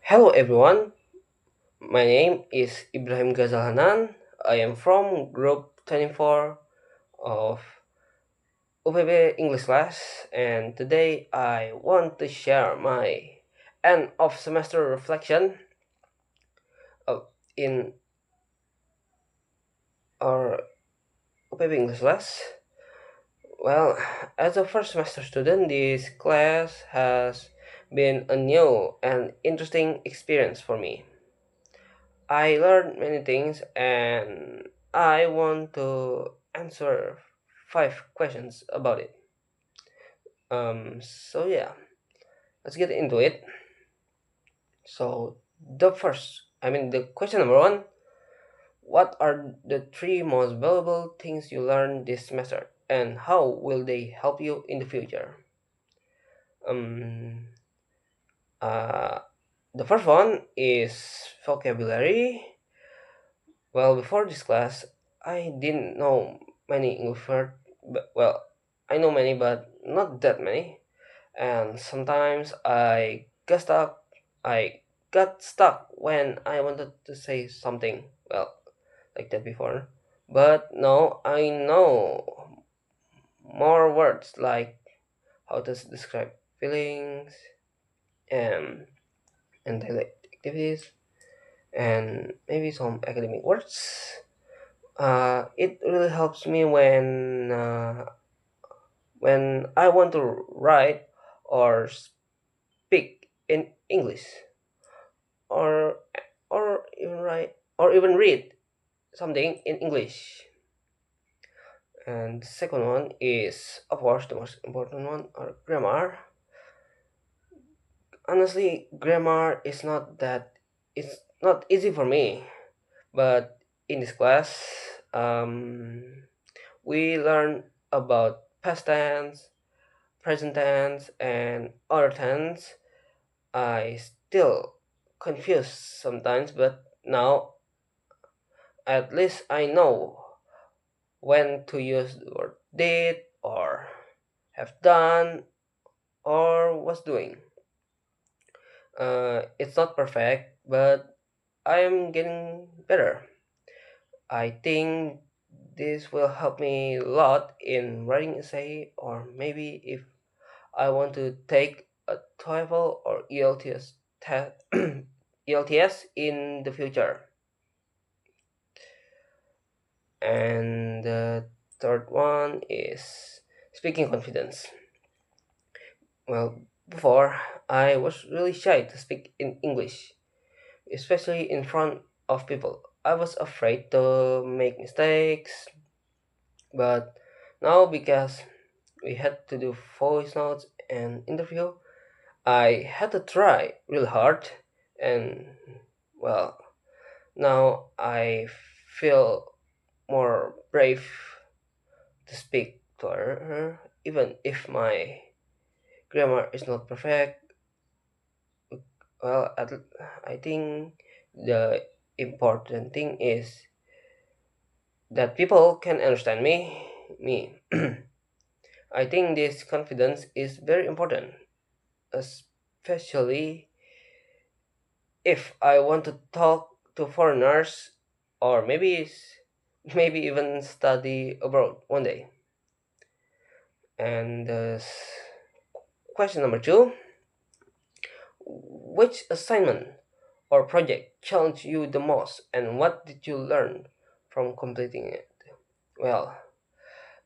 Hello everyone, my name is Ibrahim Ghazal Hanan. I am from Group 24 of UPB English class, and today I want to share my end of semester reflection in our UPB English class. Well, as a first semester student, this class has been a new and interesting experience for me. I learned many things and I want to answer five questions about it. So yeah, let's get into it. So the question number one, what are the three most valuable things you learned this semester and how will they help you in the future? Um, uh, the first one is vocabulary. Well, before this class, I didn't know many English words, but well, I know many, but not that many. And sometimes I got stuck when I wanted to say something, well, like that before. But now I know more words like how to describe feelings and daily activities and maybe some academic words. It really helps me when I want to write or speak in English, or even write or even read something in English. And the second one is, of course, the most important one, or grammar. Honestly, grammar is not that it's not easy for me, but in this class, we learn about past tense, present tense, and other tense. I still confused sometimes, but now at least I know when to use the word did or have done or was doing. It's not perfect, but I am getting better. I think this will help me a lot in writing essay, or maybe if I want to take a TOEFL or ELTS in the future. And the third one is speaking confidence. Well, before I was really shy to speak in English, especially in front of people. I was afraid to make mistakes, but now because we had to do voice notes and interview, I had to try real hard, and well, now I feel more brave to speak to her, even if my grammar is not perfect. Well, I think the important thing is that people can understand me. I think this confidence is very important, especially if I want to talk to foreigners or maybe even study abroad one day. And question number two, which assignment or project challenged you the most and what did you learn from completing it? Well,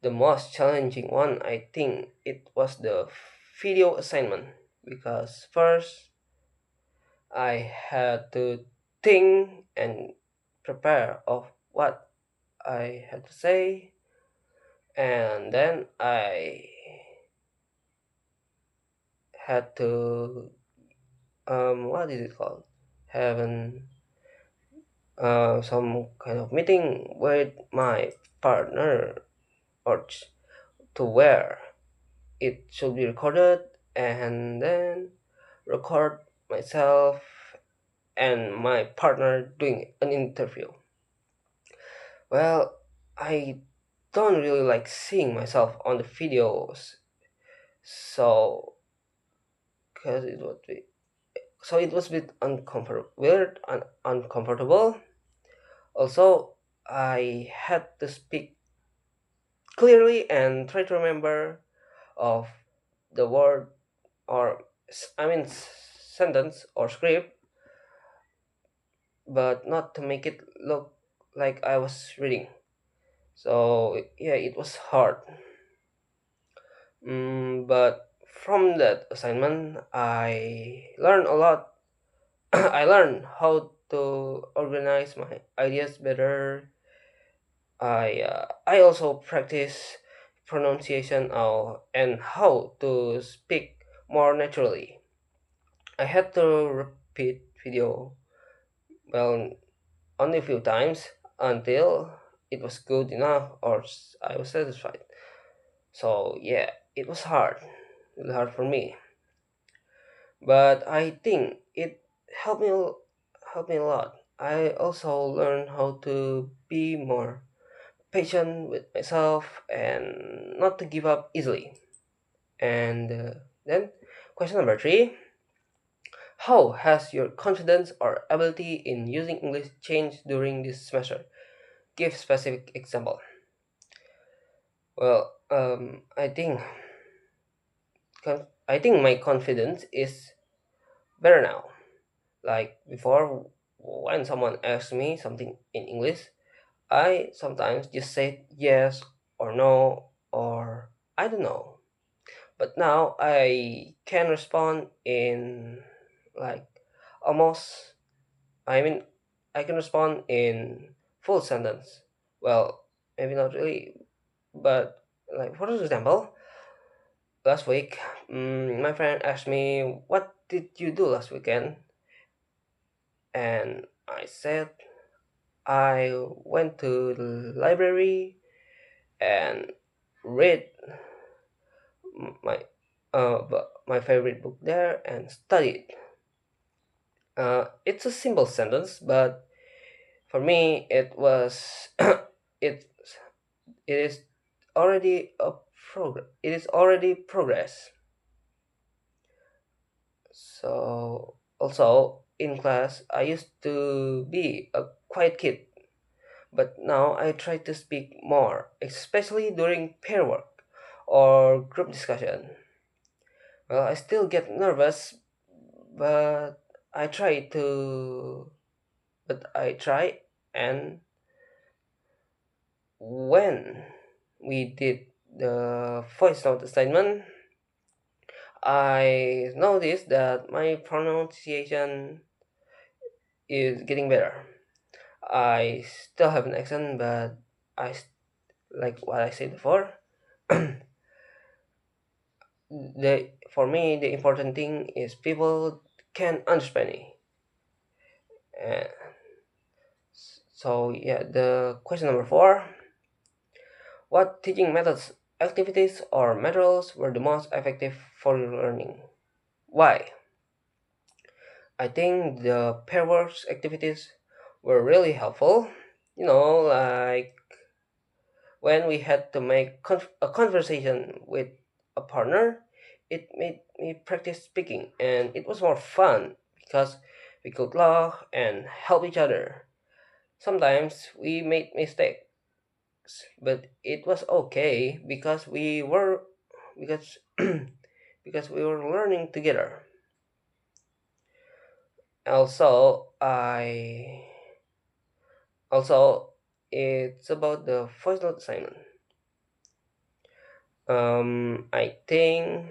the most challenging one, I think it was the video assignment, because first I had to think and prepare of what I had to say, and then I had to what is it called? Have some kind of meeting with my partner, or to where it should be recorded, and then record myself and my partner doing an interview. Well, I don't really like seeing myself on the videos, so because it would be So it was a bit uncomfortable, weird and uncomfortable. Also, I had to speak clearly and try to remember of the word or sentence or script, but not to make it look like I was reading. So yeah, it was hard. But from that assignment, I learned a lot. I learned how to organize my ideas better. I also practice pronunciation and how to speak more naturally. I had to repeat video well only a few times until it was good enough or I was satisfied. So yeah, it was hard, really hard for me. But I think it helped me helped me a lot. I also learned how to be more patient with myself and not to give up easily. And then, question number three: how has your confidence or ability in using English changed during this semester? Give specific example. Well, I think my confidence is better now. Like before, when someone asks me something in English, I sometimes just say yes or no or I don't know. But now I can respond in like almost, I mean, I can respond in full sentence. Well, maybe not really, but like for example, last week, my friend asked me, "What did you do last weekend?" And I said, "I went to the library and read my my favorite book there and studied." It's a simple sentence, but for me, it was it it is already a progress. It is already progress. So also in class, I used to be a quiet kid, but now I try to speak more, especially during pair work or group discussion. Well, I still get nervous, but I try to, but I try. And when we did the voice note assignment, I noticed that my pronunciation is getting better. I still have an accent, but like what I said before. The For me, the important thing is people can understand me. Uh, so yeah, the question number four: what teaching methods, activities, or materials were the most effective for your learning? Why? I think the pairworks activities were really helpful. Like when we had to make a conversation with a partner, it made me practice speaking, and it was more fun because we could laugh and help each other. Sometimes we made mistakes, but it was okay because because we were learning together. Also, also it's about the voice note assignment. I think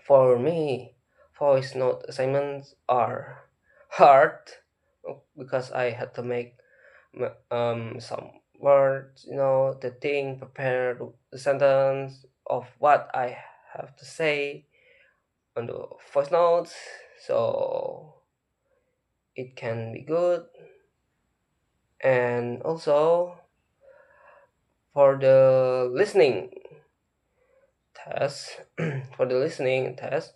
for me, voice note assignments are hard because I had to make some words, the thing, prepare the sentence of what I have to say on the voice notes, so it can be good. And also for the listening test, for the listening test,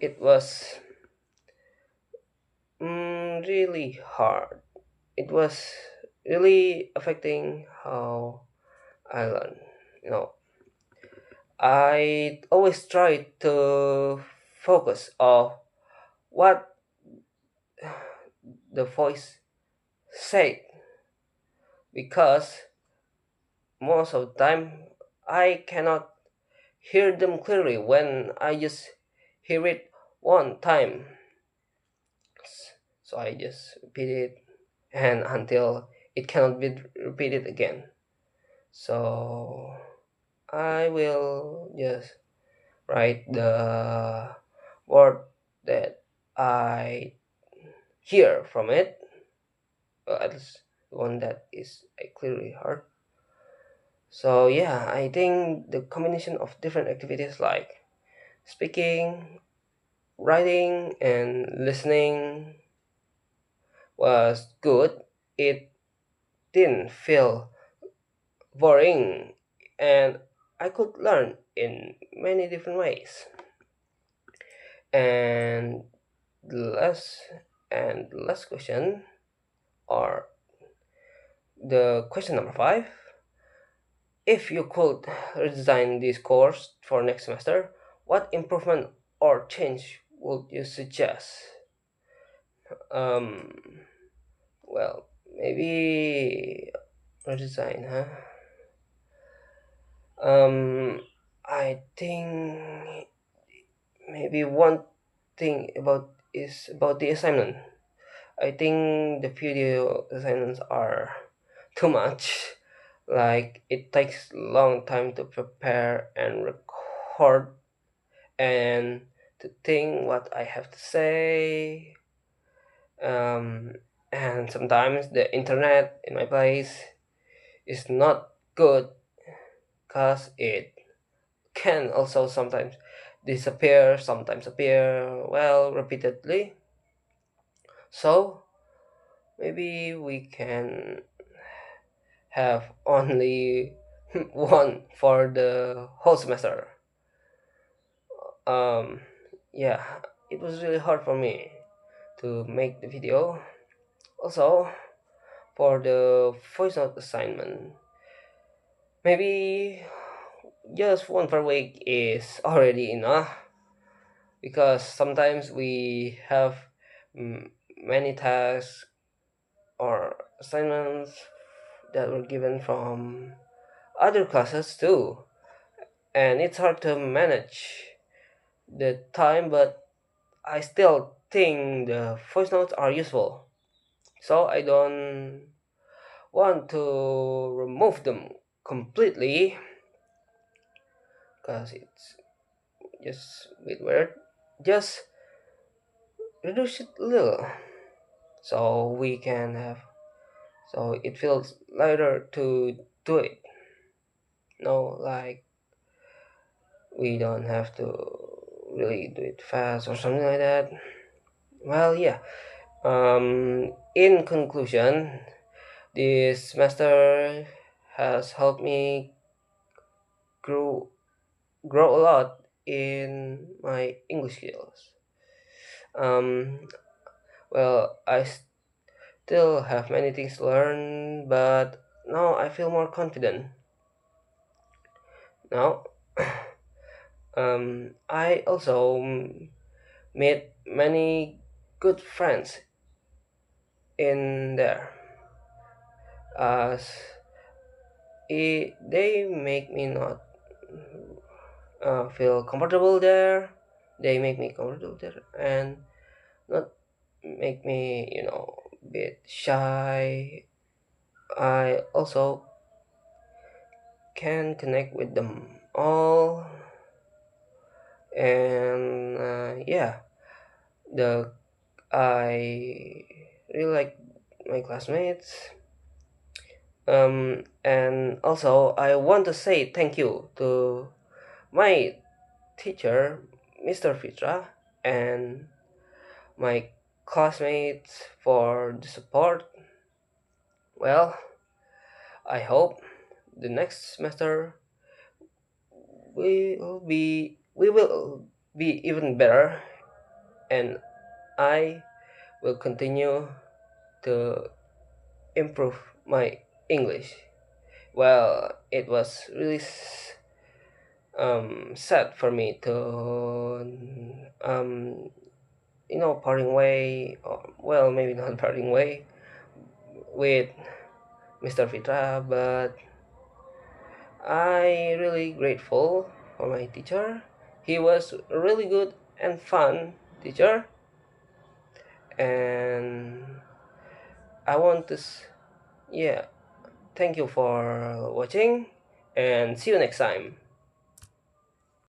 it was really hard. It was really affecting how I learn. You know, I always try to focus on what the voice said, because most of the time I cannot hear them clearly when I just hear it one time. So I just repeat it and until it cannot be repeated again. So I will just write the word that I hear from it, at least the one that is I clearly heard. So yeah, I think the combination of different activities like speaking, writing, and listening was good. It didn't feel boring, and I could learn in many different ways. And the last question, or the question number 5: if you could redesign this course for next semester, what improvement or change would you suggest? Um, well, maybe redesign, huh? Um, I think maybe one thing about the assignment. I think the video assignments are too much. Like it takes long time to prepare and record and to think what I have to say. Um, and sometimes the internet in my place is not good because it can also sometimes disappear, sometimes appear well repeatedly. So maybe we can have only one for the whole semester. Um, yeah, it was really hard for me to make the video. Also, for the voice note assignment, maybe just one per week is already enough, because sometimes we have many tasks or assignments that were given from other classes too, and it's hard to manage the time, but I still think the voice notes are useful, so I don't want to remove them completely because it's just a bit weird. Just reduce it a little so we can have, so it feels lighter to do it. No, like we don't have to really do it fast or something like that. Well, yeah. In conclusion, this semester has helped me grow grow a lot in my English skills. Um, well, I still have many things to learn, but now I feel more confident. Now, I also made many good friends in there. As they make me not feel comfortable there. They make me comfortable there and not make me, bit shy. I also can connect with them all, and yeah, the I really like my classmates. And also I want to say thank you to my teacher, Mr. Fitra, and my classmates for the support. Well, I hope the next semester we will be even better, and I will continue to improve my English. Well, it was really sad for me to parting way, or, well, maybe not parting way with Mr. Fitra, but I really grateful for my teacher. He was a really good and fun teacher, and I want to, yeah, thank you for watching, and see you next time.